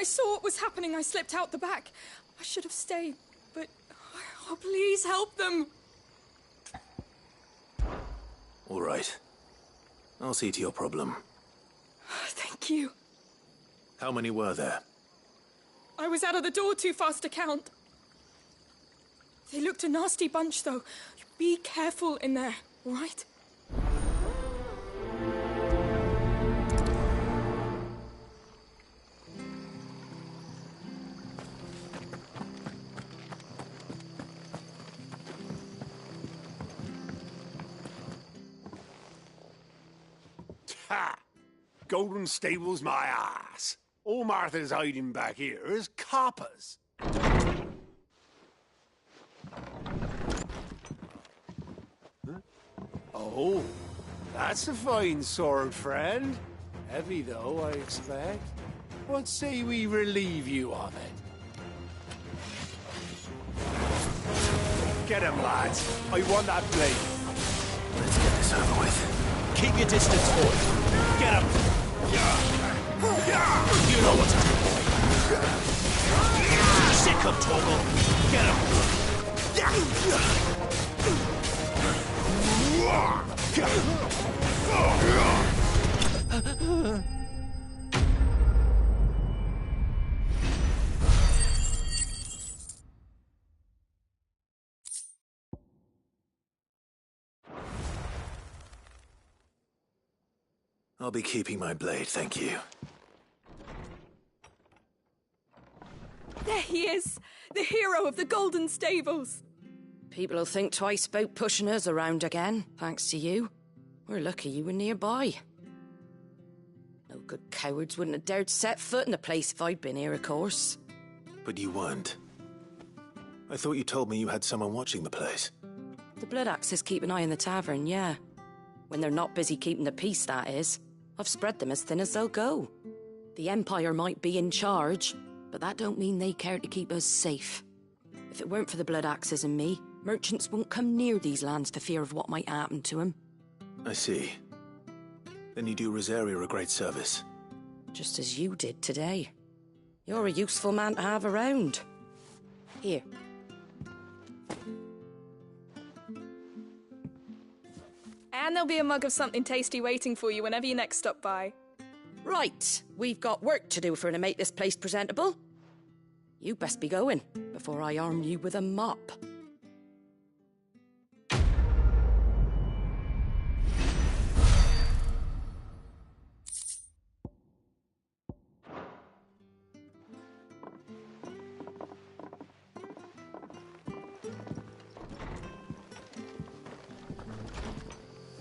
I saw what was happening, I slipped out the back. I should have stayed, but... Oh, please help them. All right. I'll see to your problem. Thank you. How many were there? I was out of the door too fast to count. They looked a nasty bunch, though. Be careful in there, all right? Ha! Golden Stable's my ass. All Martha's hiding back here is coppers. Huh? Oh, that's a fine sword, friend. Heavy, though, I expect. What say we relieve you of it? Get him, lads. I want that blade. Let's get this over with. Keep your distance, boy. Get him! You know what's happening. Sick of Torgal. Get him! I'll be keeping my blade, thank you. There he is, the hero of the Golden Stables. People will think twice about pushing us around again, thanks to you. We're lucky you were nearby. No good cowards wouldn't have dared set foot in the place if I'd been here, of course. But you weren't. I thought you told me you had someone watching the place. The Blood Axes keep an eye on the tavern, yeah. When they're not busy keeping the peace, that is. I've spread them as thin as they'll go. The Empire might be in charge, but that don't mean they care to keep us safe. If it weren't for the Blood Axes and me, merchants won't come near these lands for fear of what might happen to them. I see. Then you do Rosaria a great service. Just as you did today. You're a useful man to have around. Here. And there'll be a mug of something tasty waiting for you whenever you next stop by. Right, we've got work to do to make this place presentable. You best be going, before I arm you with a mop.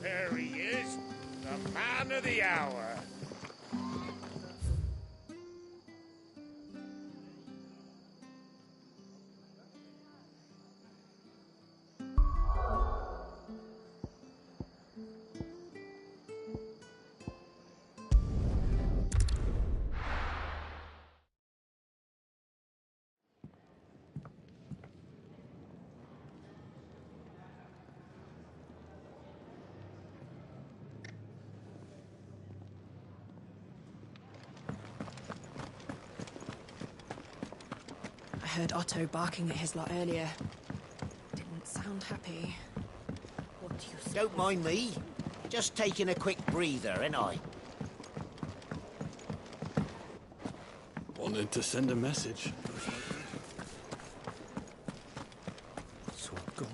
There he is, the man of the hour. I heard Otto barking at his lot earlier. Didn't sound happy. What do you think? Don't mind me. Just taking a quick breather, ain't I? Wanted to send a message. So gone.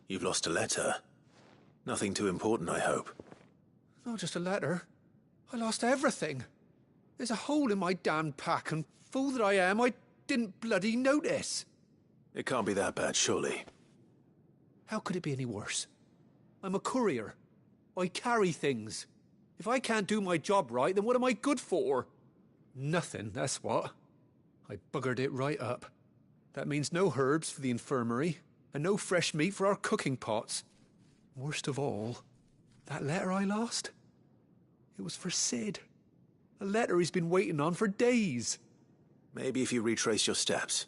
You've lost a letter. Nothing too important, I hope. Not just a letter. I lost everything. There's a hole in my damned pack, and fool that I am, I didn't bloody notice. It can't be that bad, surely. How could it be any worse? I'm a courier. I carry things. If I can't do my job right, then what am I good for? Nothing, that's what. I buggered it right up. That means no herbs for the infirmary, and no fresh meat for our cooking pots. Worst of all, that letter I lost? It was for Sid. A letter he's been waiting on for days. Maybe if you retrace your steps.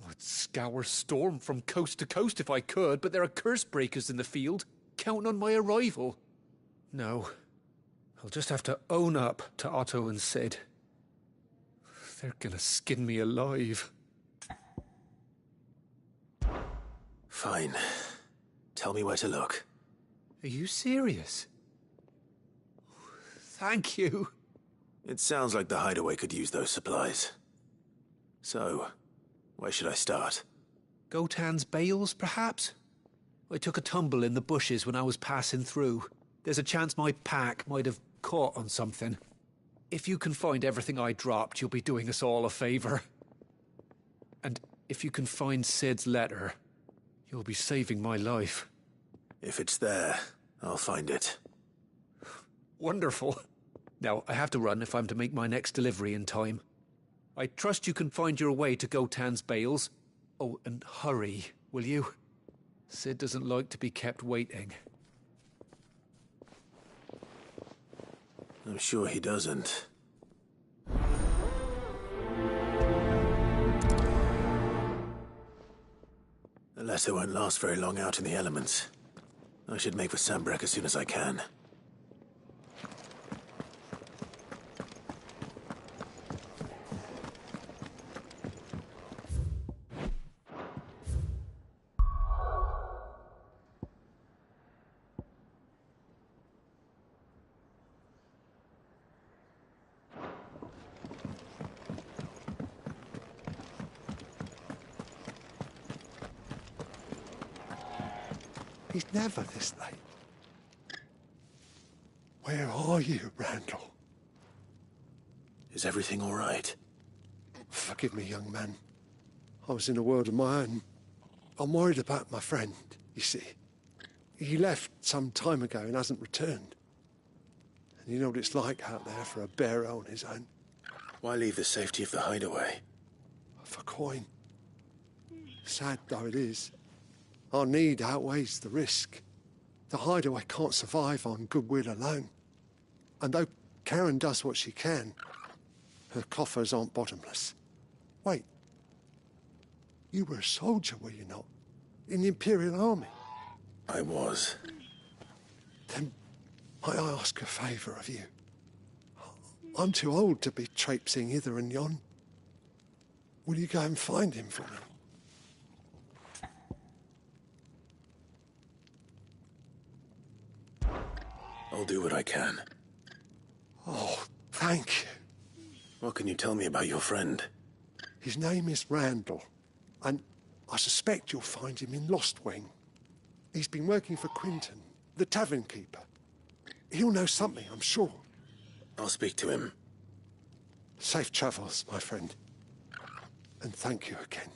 I'd scour Storm from coast to coast if I could, but there are curse breakers in the field, counting on my arrival. No. I'll just have to own up to Otto and Sid. They're gonna skin me alive. Fine. Tell me where to look. Are you serious? Thank you. It sounds like the hideaway could use those supplies. So, where should I start? Gotan's bales, perhaps? I took a tumble in the bushes when I was passing through. There's a chance my pack might have caught on something. If you can find everything I dropped, you'll be doing us all a favor. And if you can find Sid's letter, you'll be saving my life. If it's there, I'll find it. Wonderful. Now, I have to run if I'm to make my next delivery in time. I trust you can find your way to Gotan's bales. Oh, and hurry, will you? Sid doesn't like to be kept waiting. I'm sure he doesn't. The letter won't last very long out in the elements. I should make for Sambrek as soon as I can. He's never this late. Where are you, Randall? Is everything all right? Forgive me, young man. I was in a world of my own. I'm worried about my friend, you see. He left some time ago and hasn't returned. And you know what it's like out there for a bearer on his own. Why leave the safety of the hideaway? For coin. Sad though it is, our need outweighs the risk. The hideaway can't survive on goodwill alone. And though Karen does what she can, her coffers aren't bottomless. Wait. You were a soldier, were you not? In the Imperial Army? I was. Then might I ask a favour of you? I'm too old to be traipsing hither and yon. Will you go and find him for me? I'll do what I can. Oh, thank you. What can you tell me about your friend? His name is Randall, and I suspect you'll find him in Lost Wing. He's been working for Quinton, the tavern keeper. He'll know something, I'm sure. I'll speak to him. Safe travels, my friend. And thank you again.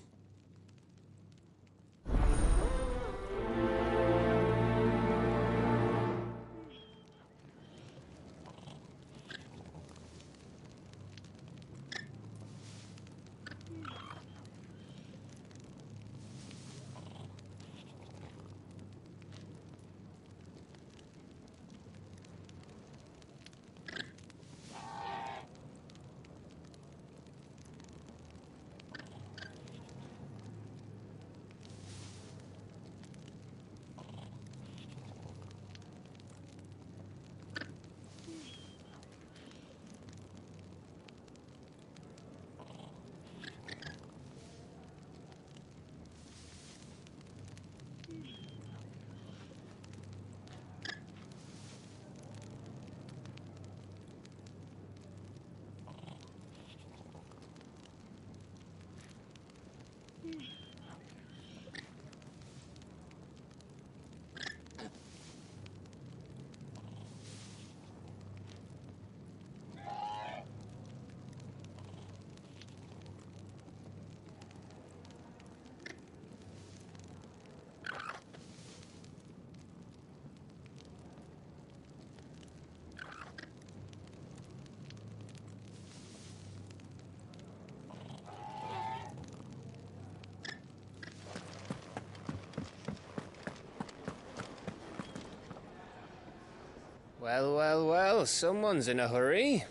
Well, well, well, someone's in a hurry.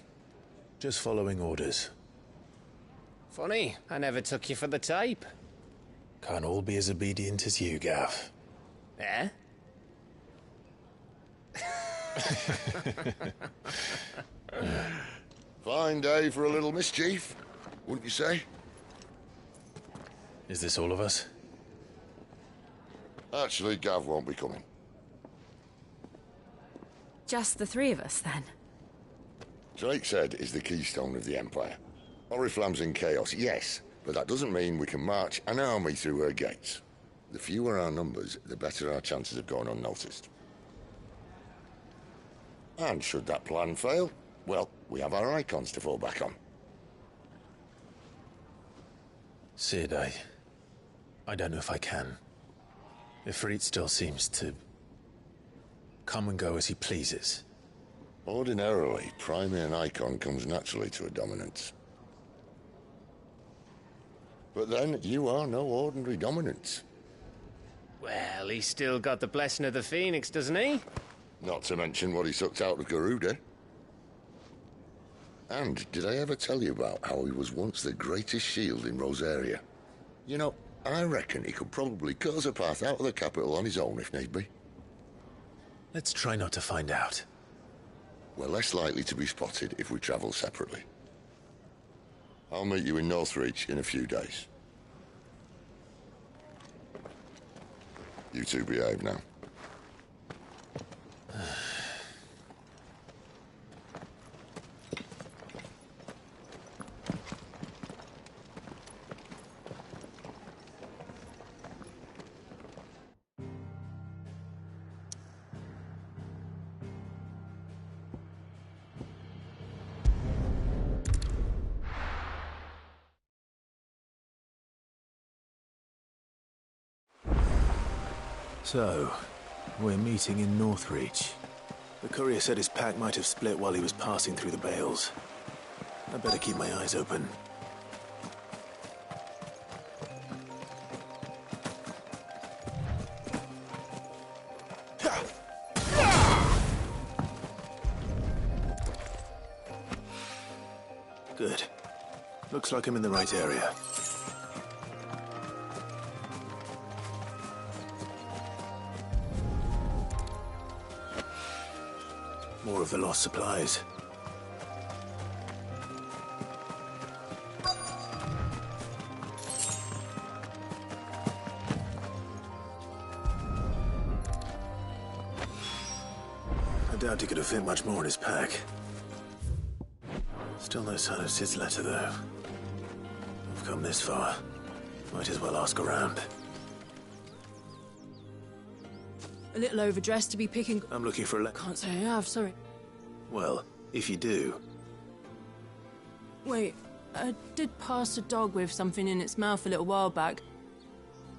Just following orders. Funny, I never took you for the type. Can't all be as obedient as you, Gav. Eh? Fine day for a little mischief. wouldn't you say? Is this all of us? Actually, Gav won't be coming. Just the three of us, then? Drake's Head is the keystone of the Empire. Oriflamme's in chaos, yes, but that doesn't mean we can march an army through her gates. The fewer our numbers, the better our chances of going unnoticed. And should that plan fail, well, we have our icons to fall back on. Sid, I don't know if I can. Ifrit still seems to come and go as he pleases. Ordinarily, priming an icon comes naturally to a dominance. But then, you are no ordinary dominance. Well, he's still got the blessing of the Phoenix, doesn't he? Not to mention what he sucked out of Garuda. And did I ever tell you about how he was once the greatest shield in Rosaria? You know, I reckon he could probably cut us a path out of the capital on his own if need be. Let's try not to find out. We're less likely to be spotted if we travel separately. I'll meet you in Northreach in a few days. You two behave now. So, we're meeting in Northreach. The courier said his pack might have split while he was passing through the bales. I better keep my eyes open. Good. Looks like I'm in the right area. More of the lost supplies. I doubt he could have fit much more in his pack. Still no sign of Sid's letter, though. I've come this far. Might as well ask around. A little overdressed to be picking... I'm looking for a letter. Can't say I have, sorry. Well, if you do... Wait, I did pass a dog with something in its mouth a little while back.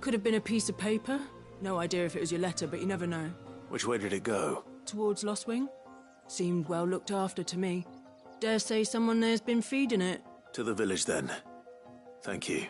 Could have been a piece of paper. No idea if it was your letter, but you never know. Which way did it go? Towards Lost Wing. Seemed well looked after to me. Dare say someone there's been feeding it. To the village, then. Thank you.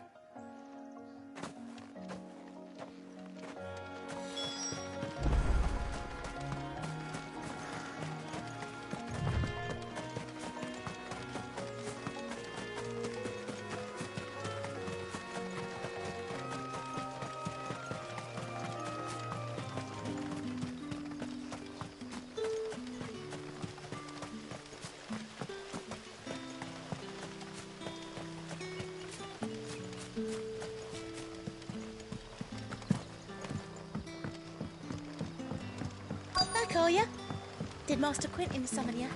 Did Master Quentin summon you?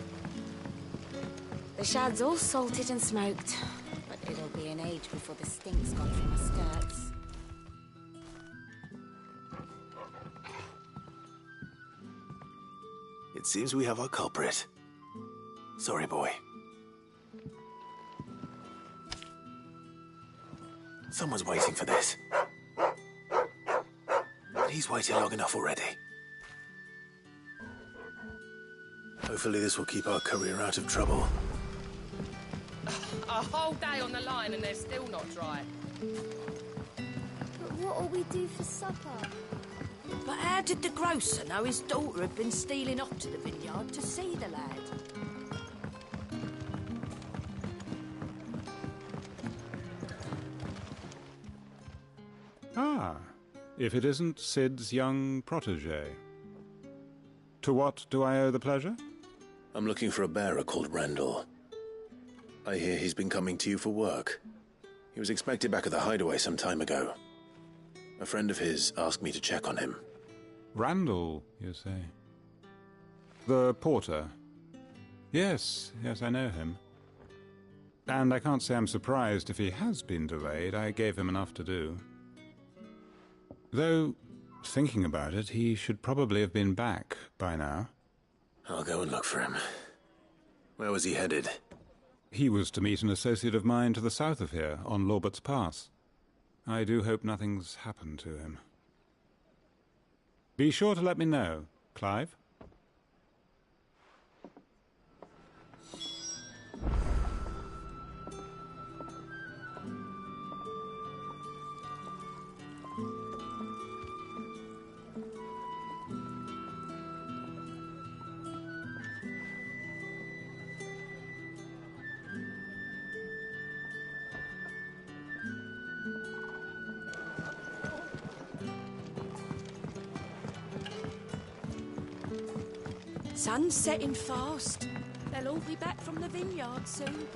The shad's all salted and smoked, but it'll be an age before the stink's gone from my skirts. It seems we have our culprit. Sorry, boy. Someone's waiting for this. He's waited long enough already. Hopefully this will keep our courier out of trouble. A whole day on the line and they're still not dry. But what'll we do for supper? But how did the grocer know his daughter had been stealing off to the vineyard to see the lad? Ah, if it isn't Sid's young protege. To what do I owe the pleasure? I'm looking for a bearer called Randall. I hear he's been coming to you for work. He was expected back at the hideaway some time ago. A friend of his asked me to check on him. Randall, you say? The porter? Yes, I know him. And I can't say I'm surprised if he has been delayed. I gave him enough to do. Though, thinking about it, he should probably have been back by now. I'll go and look for him. Where was he headed? He was to meet an associate of mine to the south of here, on Lorbert's Pass. I do hope nothing's happened to him. Be sure to let me know, Clive. Sun's setting fast. They'll all be back from the vineyard soon.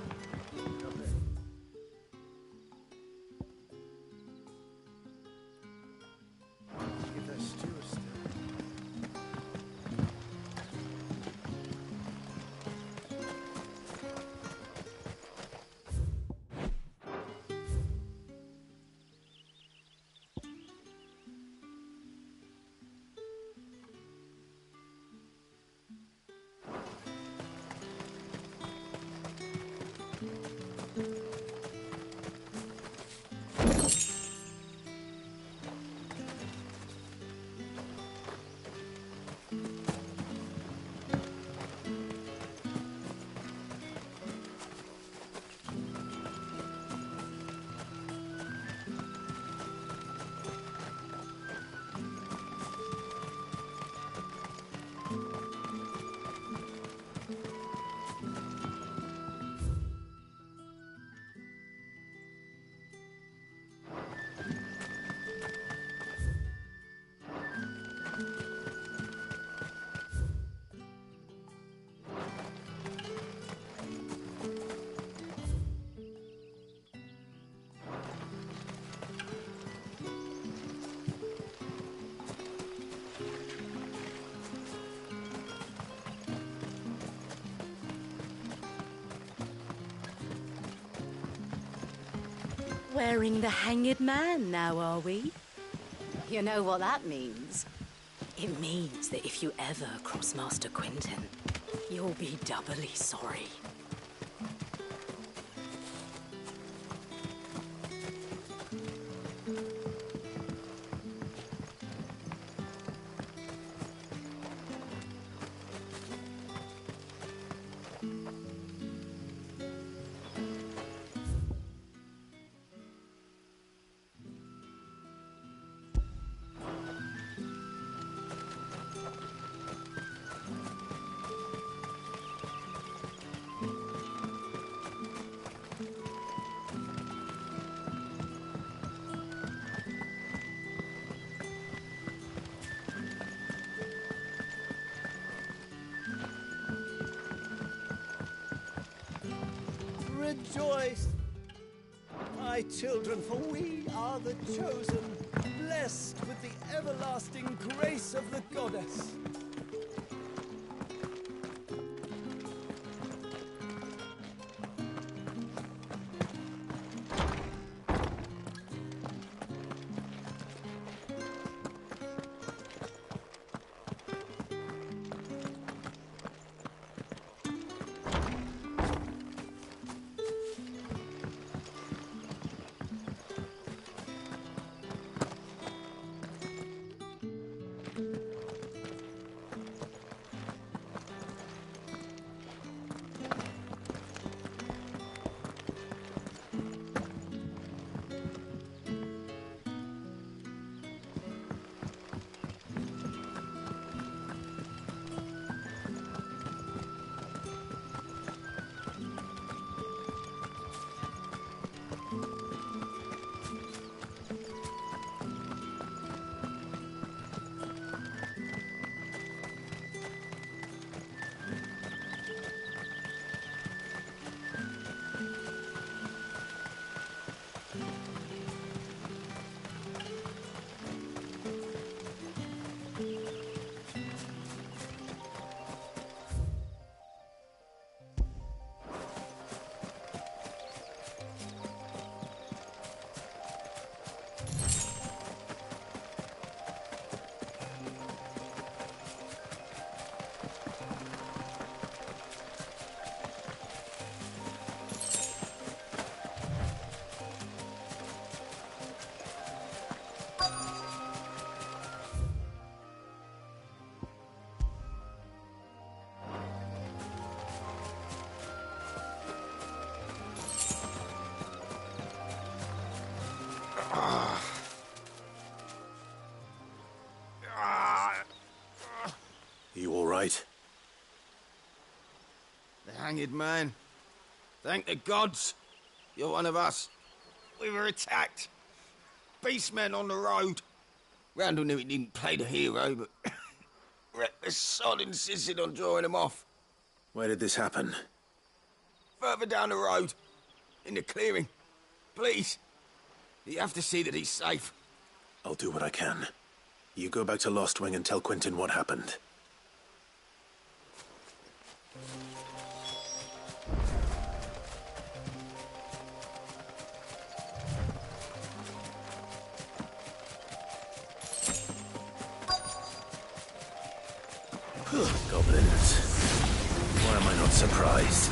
Wearing the hanged man now, are we? You know what that means? It means that if you ever cross Master Quentin, you'll be doubly sorry. Rejoice, my children, for we are the chosen, blessed with the everlasting grace of the goddess. right? The hanged man. Thank the gods. You're one of us. We were attacked. Beastmen on the road. Randall knew he didn't play the hero, but the sod insisted on drawing him off. Where did this happen? Further down the road. In the clearing. Please. You have to see that he's safe. I'll do what I can. You go back to Lost Wing and tell Quentin what happened. Goblins. Why am I not surprised?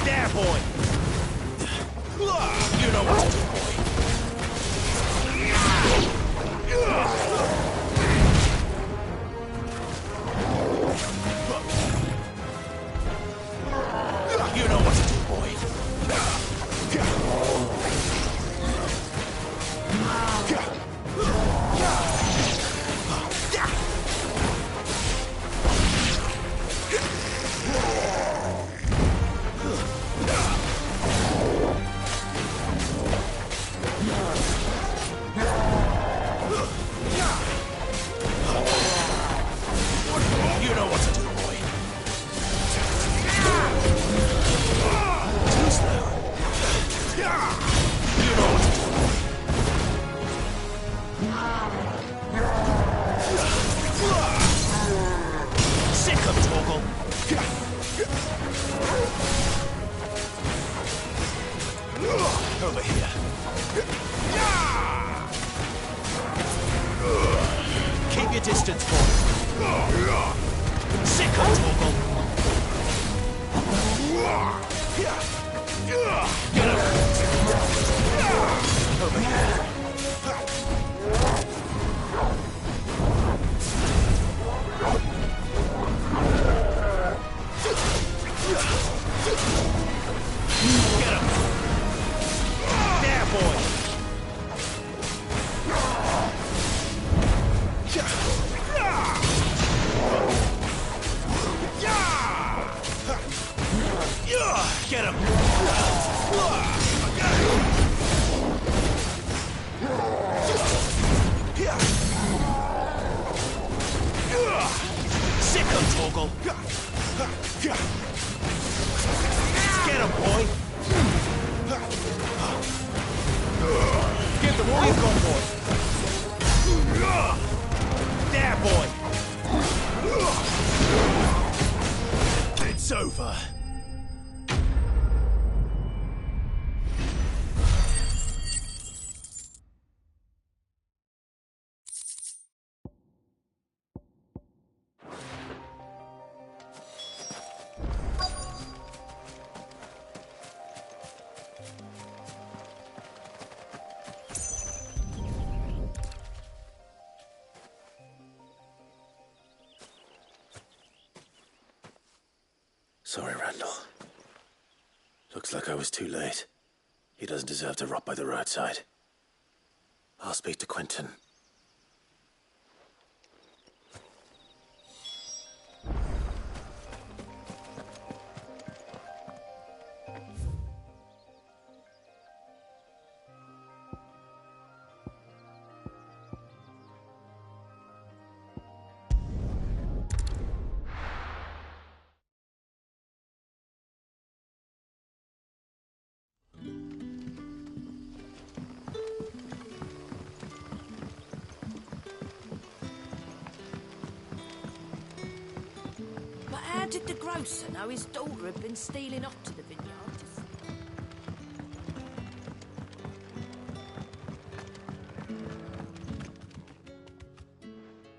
There, boy! You know what to do, boy. You know what to do, boy. Over here. Keep your distance, boy. Sick of Torgal. Get him. Over here. Get him. There, boy. Get him. Sick of Torgal. Get him, boy. Get the warrior gun, boy. There, boy. It's over. Sorry, Randall. Looks like I was too late. He doesn't deserve to rot by the roadside. I'll speak to Quentin. How did the grocer know his daughter had been stealing off to the vineyard?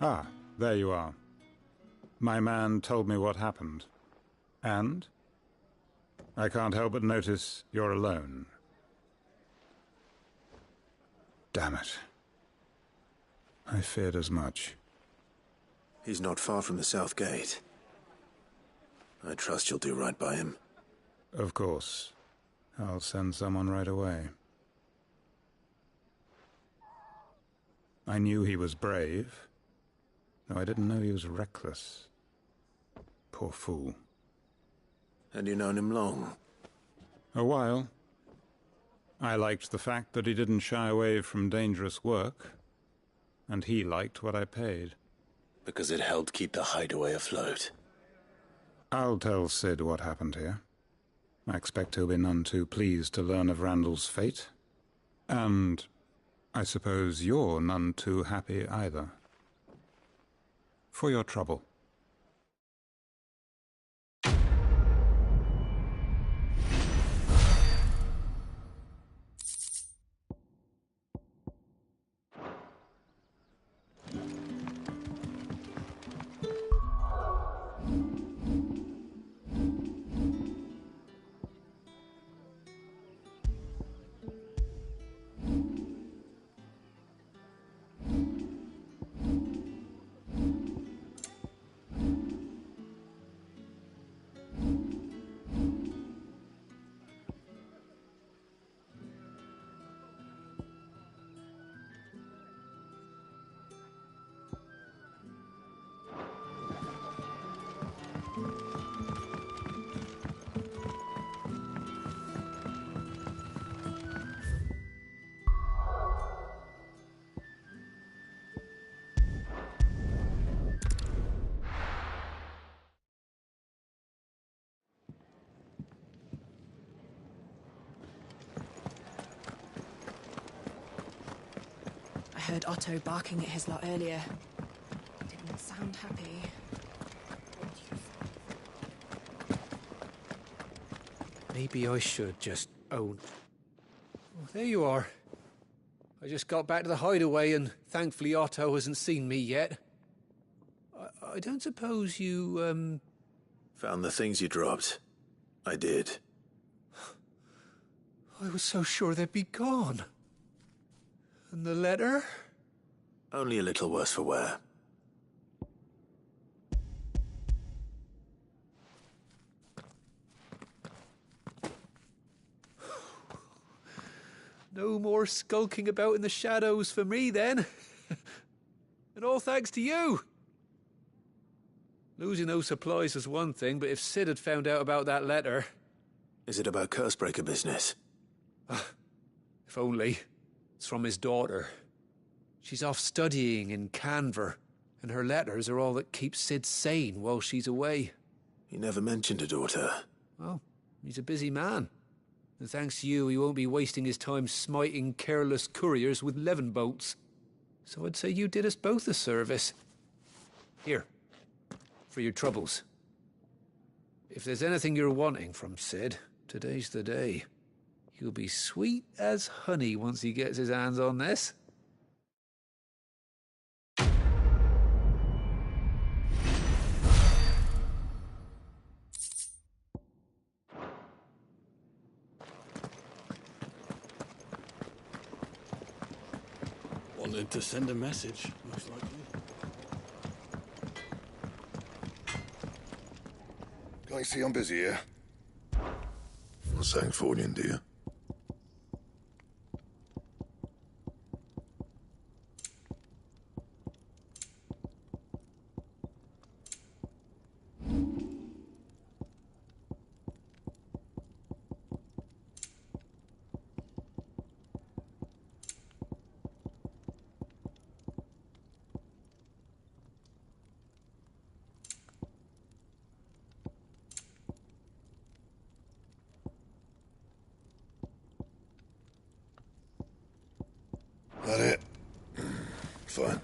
Ah, there you are. My man told me what happened. And? I can't help but notice you're alone. Damn it. I feared as much. He's not far from the South Gate. I trust you'll do right by him. Of course. I'll send someone right away. I knew he was brave, though I didn't know he was reckless. Poor fool. And you known him long? A while. I liked the fact that he didn't shy away from dangerous work, and he liked what I paid. Because it helped keep the hideaway afloat. I'll tell Sid what happened here. I expect he'll be none too pleased to learn of Randall's fate. And I suppose you're none too happy either. For your trouble. I heard Otto barking at his lot earlier. Didn't sound happy. Maybe I should just own... Oh, there you are. I just got back to the hideaway and thankfully Otto hasn't seen me yet. I don't suppose you, Found the things you dropped. I did. I was so sure they'd be gone. And the letter? Only a little worse for wear. No more skulking about in the shadows for me, then. And all thanks to you. Losing those supplies was one thing, but if Sid had found out about that letter... Is it about Cursebreaker business? If only. It's from his daughter. She's off studying in Canver, and her letters are all that keeps Sid sane while she's away. He never mentioned a daughter. Well, he's a busy man. And thanks to you, he won't be wasting his time smiting careless couriers with levin bolts. So I'd say you did us both a service. Here, for your troubles. If there's anything you're wanting from Sid, today's the day. He'll be sweet as honey once he gets his hands on this. Wanted to send a message, most likely. Can't you see I'm busy here? Not saying Fornian, do you? That it? Fine.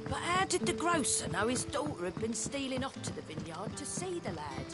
But how did the grocer know his daughter had been stealing off to the vineyard to see the lad?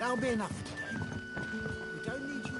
That'll be enough for today. We don't need you.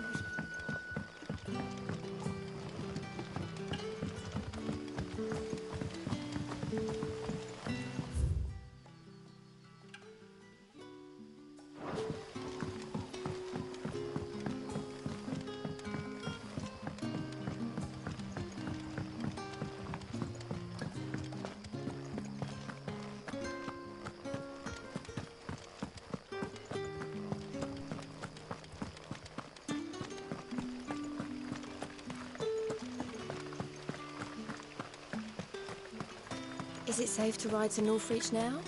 Is it safe to ride to Northreach now?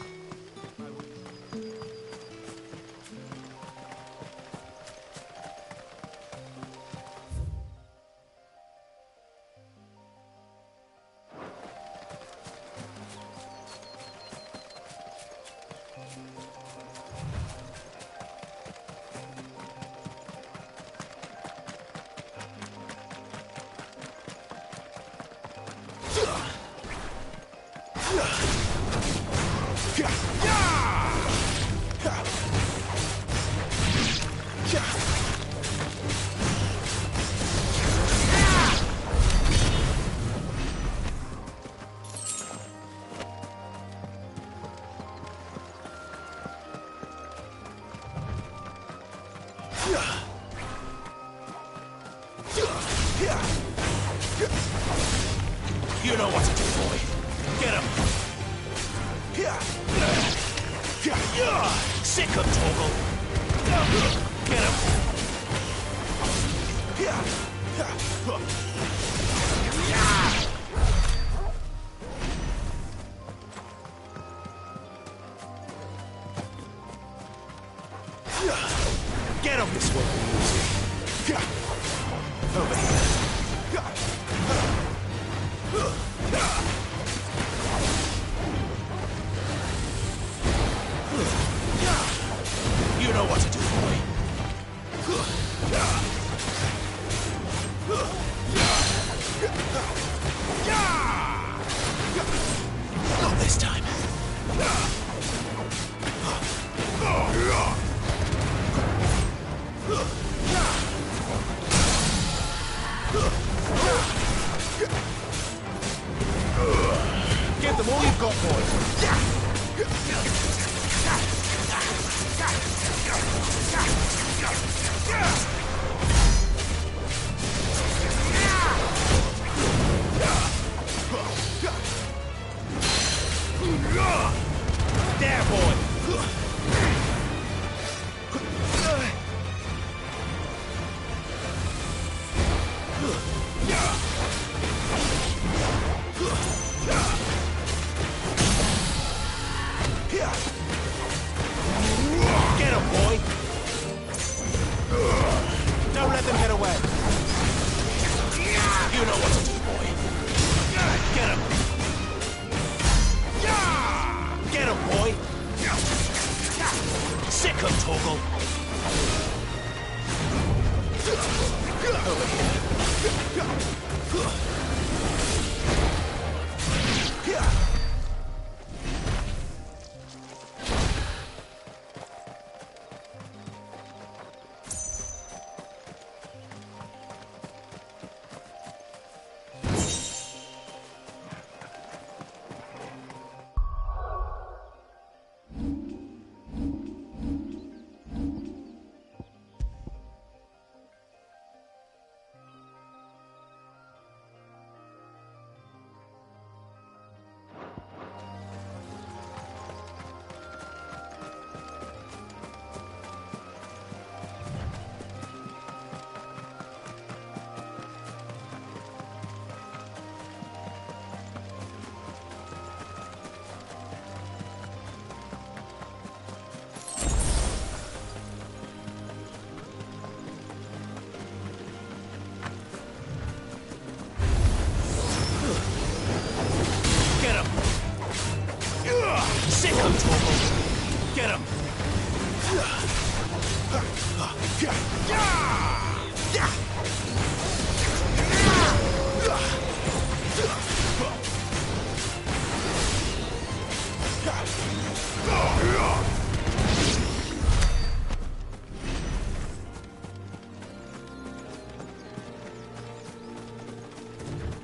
You know what to do, boy. Get him. Sick of Toggle. Get him. Get him this way. Over here. You know what to do, boy. Not this time. Give them all you've got, boys. There, boy. Get him, boy. Don't let them get away. You know what to do, boy. Get him. Get him, boy. Sick of Toggle. Over here.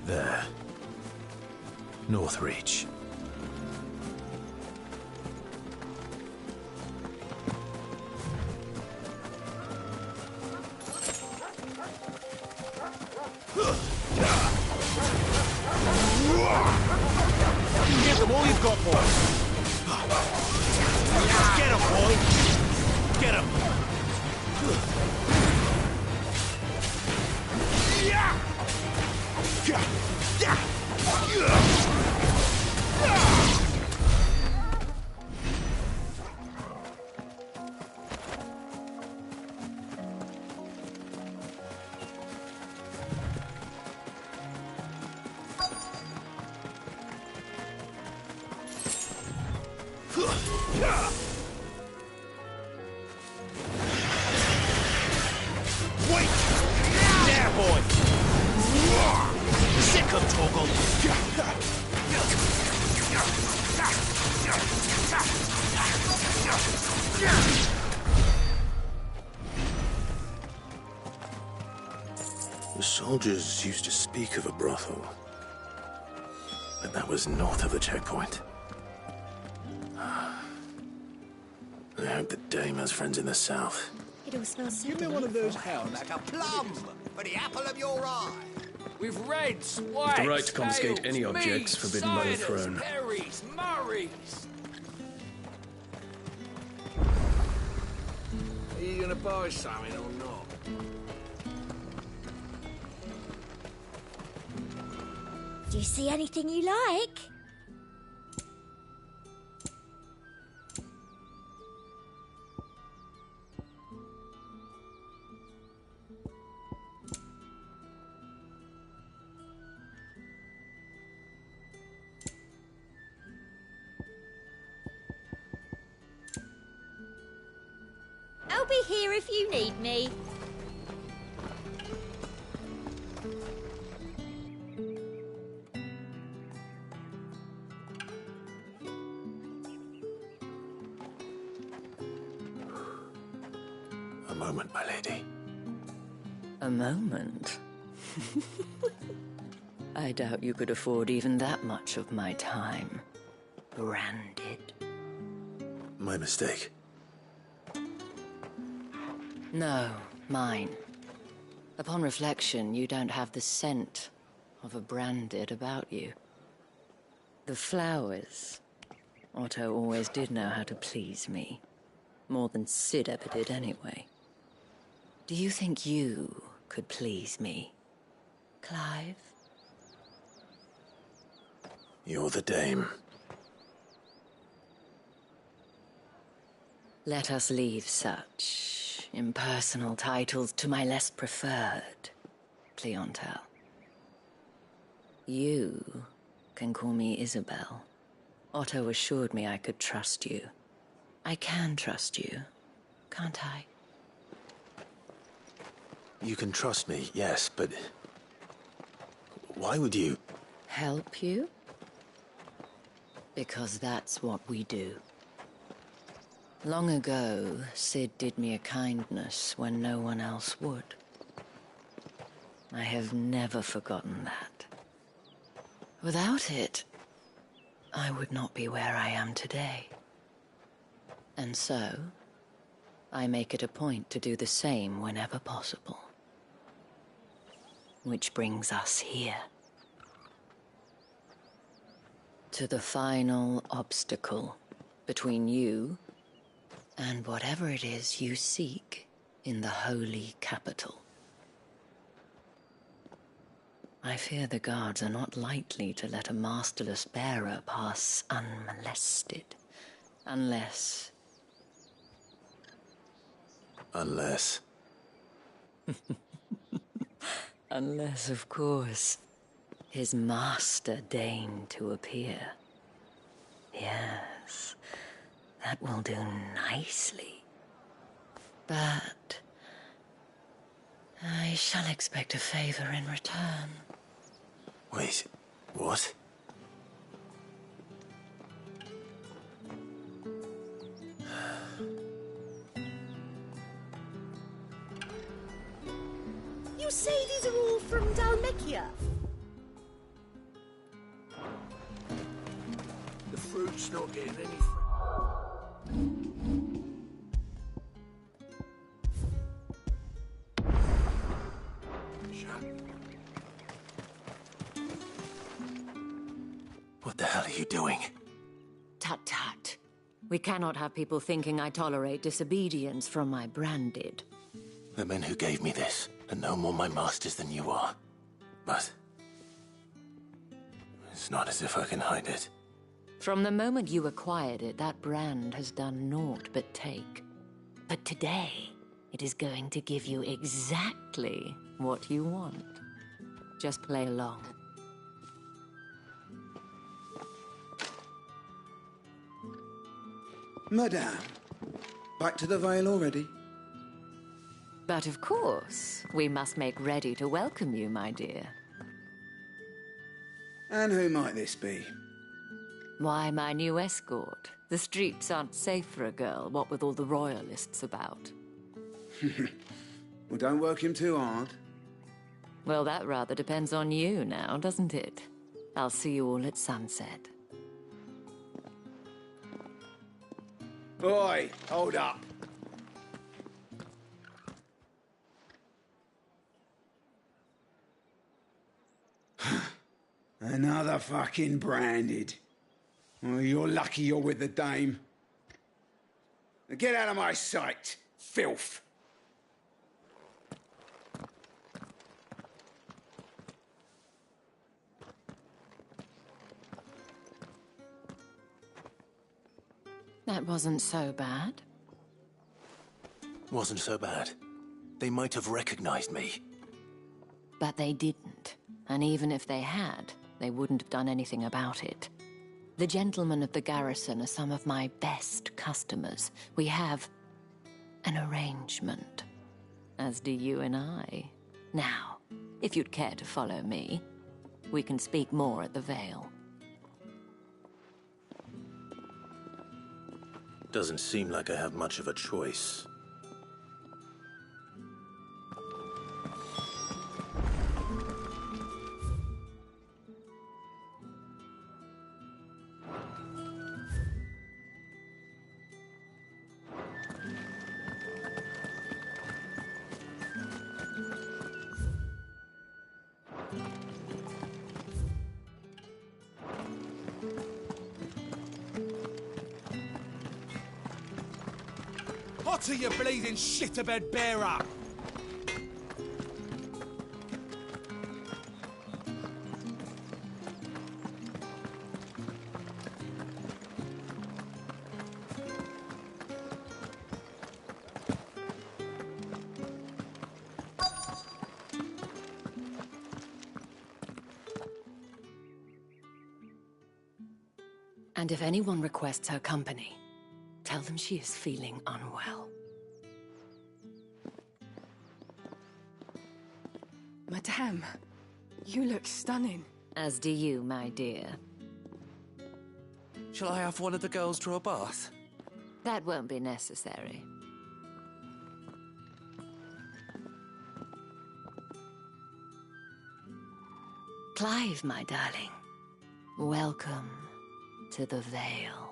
There. Northreach. Get them all you've got, boy. Get him, boy. Get him. Wait! There, boy! Sick of Toggle! The soldiers used to speak of a brothel, but that was north of the checkpoint. I hope the dame has friends in the south. It all smells so Give me one of those Hell, like a plum for the apple of your eye. With reds, whites, The right to confiscate tails, any objects meads, forbidden by the ciders, throne. berries, murrays. Are you gonna buy something or not? Do you see anything you like? I'll be here if you need me. A moment, my lady. A moment? I doubt you could afford even that much of my time. Branded. My mistake. No, mine. Upon reflection, you don't have the scent of a branded about you. The flowers. Otto always did know how to please me. More than Sid ever did anyway. Do you think you could please me, Clive? You're the dame. Let us leave such impersonal titles to my less preferred clientele. You can call me Isabel. Otto assured me I could trust you. I can trust you, can't I? You can trust me, yes, but... why would you... Help you? Because that's what we do. Long ago, Sid did me a kindness when no one else would. I have never forgotten that. Without it, I would not be where I am today. And so, I make it a point to do the same whenever possible. Which brings us here. To the final obstacle between you and whatever it is you seek in the holy capital. I fear the guards are not likely to let a masterless bearer pass unmolested, unless... Unless... Unless, of course, his master deigned to appear. Yes, that will do nicely. But I shall expect a favor in return. Wait, what? You say these are all from Dalmekia? fruit's not getting any... What the hell are you doing? Tut tut. We cannot have people thinking I tolerate disobedience from my branded. The men who gave me this are no more my masters than you are. But it's not as if I can hide it. From the moment you acquired it, that brand has done naught but take. But today, it is going to give you exactly what you want. Just play along. Madame, back to the Vale already? But of course, we must make ready to welcome you, my dear. And who might this be? Why, my new escort. The streets aren't safe for a girl, what with all the royalists about. Well, don't work him too hard. Well, that rather depends on you now, doesn't it? I'll see you all at sunset. Oi, hold up. Another fucking branded. Well, you're lucky you're with the dame. Now get out of my sight, filth. That wasn't so bad. Wasn't so bad. They might have recognized me. But they didn't. And even if they had, they wouldn't have done anything about it. The gentlemen of the garrison are some of my best customers. We have an arrangement, as do you and I. Now, if you'd care to follow me, we can speak more at the Vale. Doesn't seem like I have much of a choice. What are you bleeding shit-a-bed bearer? And if anyone requests her company, tell them she is feeling unwell. Madame, you look stunning. As do you, my dear. Shall I have one of the girls draw a bath? That won't be necessary. Clive, my darling. Welcome to the Vale.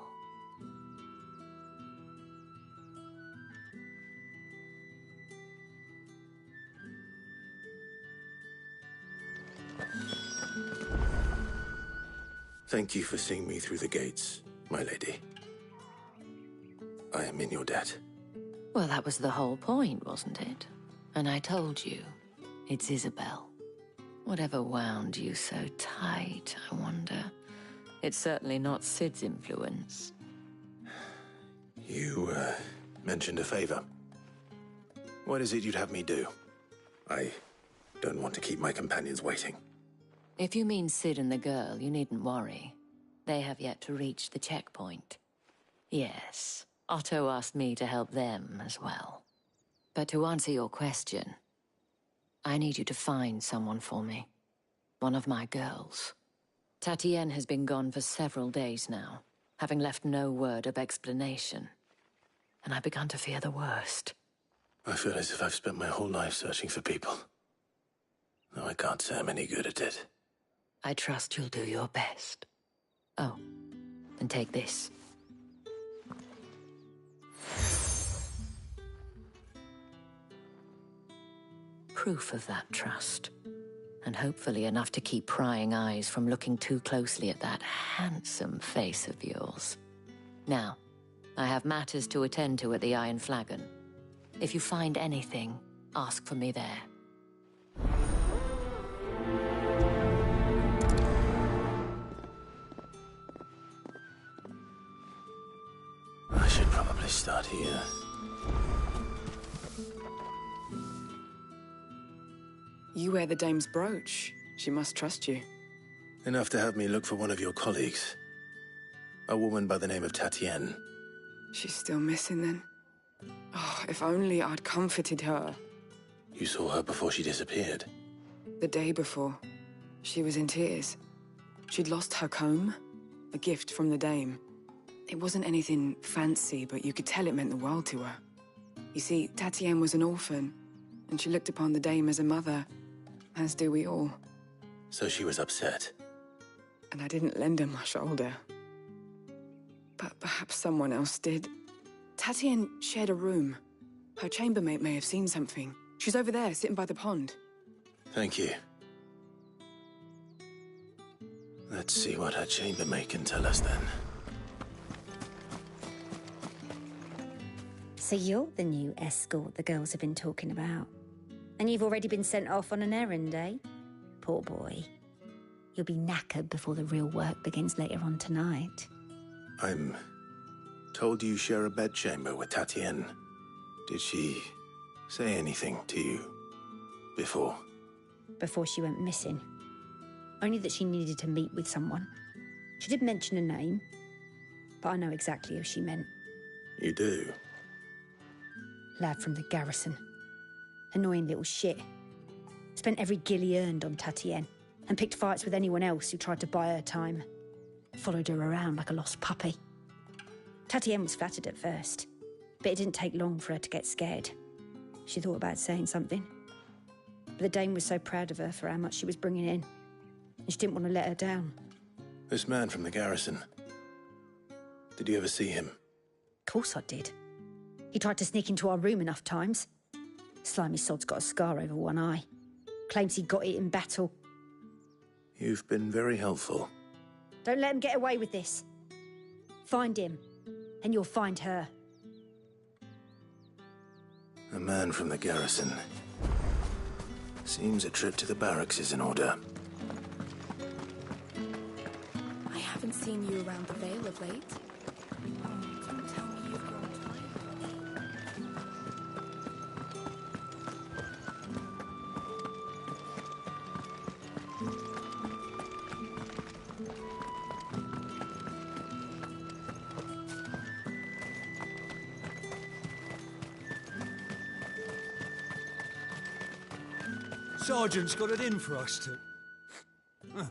Thank you for seeing me through the gates, my lady. I am in your debt. Well, that was the whole point, wasn't it? And I told you, it's Isabel. Whatever wound you so tight, I wonder. It's certainly not Sid's influence. You, mentioned a favor. What is it you'd have me do? I don't want to keep my companions waiting. If you mean Sid and the girl, you needn't worry. They have yet to reach the checkpoint. Yes, Otto asked me to help them as well. But to answer your question, I need you to find someone for me. One of my girls. Tatienne has been gone for several days now, having left no word of explanation. And I've begun to fear the worst. I feel as if I've spent my whole life searching for people. Though I can't say I'm any good at it. I trust you'll do your best. Oh, And take this. Proof of that trust. And hopefully enough to keep prying eyes from looking too closely at that handsome face of yours. Now, I have matters to attend to at the Iron Flagon. If you find anything, ask for me there. I should probably start here. You wear the dame's brooch. She must trust you. Enough to have me look for one of your colleagues. A woman by the name of Tatienne. She's still missing then? Oh, if only I'd comforted her. You saw her before she disappeared. The day before. She was in tears. She'd lost her comb, a gift from the dame. It wasn't anything fancy, but you could tell it meant the world to her. You see, Tatienne was an orphan, and she looked upon the dame as a mother, as do we all. So she was upset. And I didn't lend her my shoulder. But perhaps someone else did. Tatienne shared a room. Her chambermaid may have seen something. She's over there, sitting by the pond. Thank you. Let's see what her chambermaid can tell us then. So you're the new escort the girls have been talking about. And you've already been sent off on an errand, eh? Poor boy. You'll be knackered before the real work begins later on tonight. I'm told you share a bedchamber with Tatienne. Did she say anything to you before? Before she went missing. Only that she needed to meet with someone. She did mention a name, but I know exactly who she meant. You do? Lad from the garrison. Annoying little shit. Spent every guil he earned on Tatienne, and picked fights with anyone else who tried to buy her time. Followed her around like a lost puppy. Tatienne was flattered at first, but it didn't take long for her to get scared. She thought about saying something. But the dame was so proud of her for how much she was bringing in, and she didn't want to let her down. This man from the garrison. Did you ever see him? Of course I did. He tried to sneak into our room enough times. Slimy sod's got a scar over one eye. Claims he got it in battle. You've been very helpful. Don't let him get away with this. Find him, and you'll find her. A man from the garrison. Seems a trip to the barracks is in order. I haven't seen you around the Vale of late. Don't tell me you've grown tired. Sergeant's got it in for us to... Huh.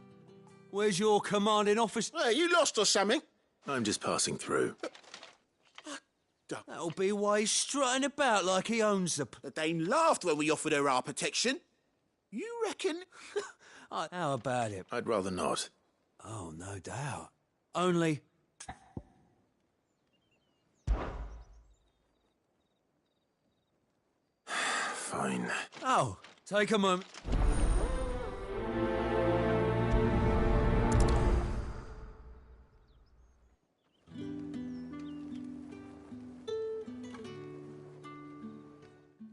Where's your commanding officer? You lost or something? I'm just passing through. That'll be why he's strutting about like he owns the... The dame laughed when we offered her our protection. You reckon? How about it? I'd rather not. Oh, no doubt. Only... Fine. Oh, take a moment.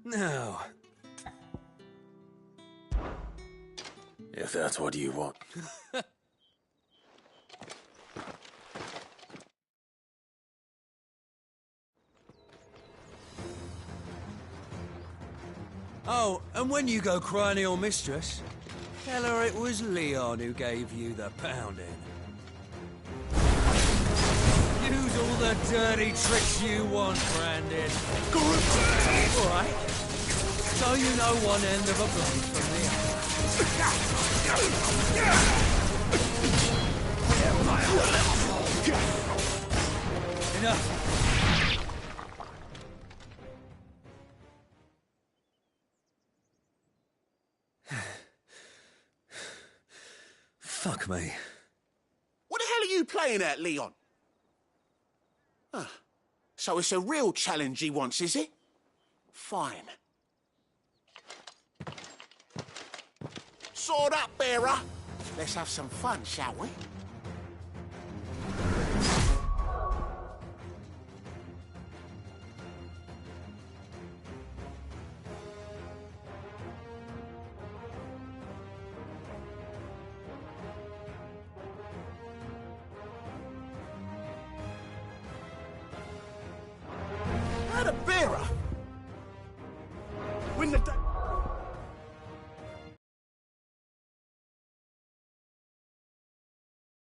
Now... If that's what you want. Oh, and when you go crying to your mistress, tell her it was Leon who gave you the pounding. Use all the dirty tricks you want, Brandon. All right. So you know one end of a blade from the other. Enough. Fuck me. What the hell are you playing at, Leon? So it's a real challenge he wants, is it? Fine. Sword up, bearer. Let's have some fun, shall we? How the bearer?